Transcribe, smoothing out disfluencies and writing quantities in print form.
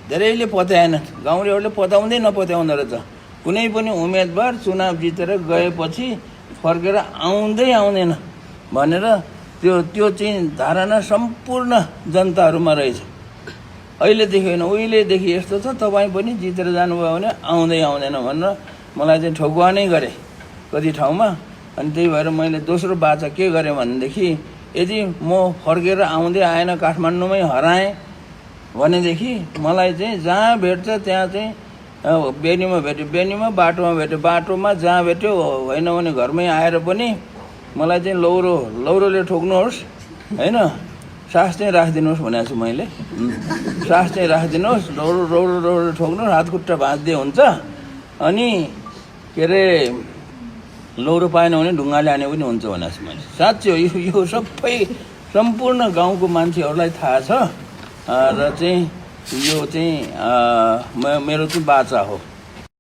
धेरैले पत्याएन, गाउँलेहरूले पत्याउँदै नपत्याउँदो रहेछ। कुनै पनि उम्मेदवार चुनाव जितेर गएपछि फर्केर आउँदैन भनेर त्यो चाहिँ धारणा सम्पूर्ण जनताहरूमा रहेछ। अहिलेदेखि होइन, उहिलेदेखि यस्तो छ। तपाईँ पनि जितेर जानुभयो भने आउँदैन भनेर मलाई चाहिँ ठोकुवा नै गरे कति ठाउँमा। अनि त्यही भएर मैले दोस्रो बाचा के गरेँ भनेदेखि, यदि म फर्केर आएन, काठमाडौँमै हराएँ भनेदेखि मलाई चाहिँ जहाँ भेट्छ त्यहाँ चाहिँ बेनीमा भेट्यो बेनीमा, बाटोमा भेट्यो बाटोमा, जहाँ भेट्यो होइन भने घरमै आएर पनि मलाई चाहिँ लौरोले ठोक्नुहोस्, होइन, सास चाहिँ राखिदिनुहोस् भनेको छु मैले। सास चाहिँ राखिदिनुहोस्, लौरो ठोक्नुहोस्, हात खुट्टा भाँच्दै हुन्छ। अनि के अरे लौरो पाएन भने ढुङ्गाले हाने पनि हुन्छ भनेको छु मैले। साँच्चै हो, यो सबै सम्पूर्ण गाउँको मान्छेहरूलाई थाहा छ। र चाहिँ यो चाहिँ मेरो चाहिँ बाचा हो।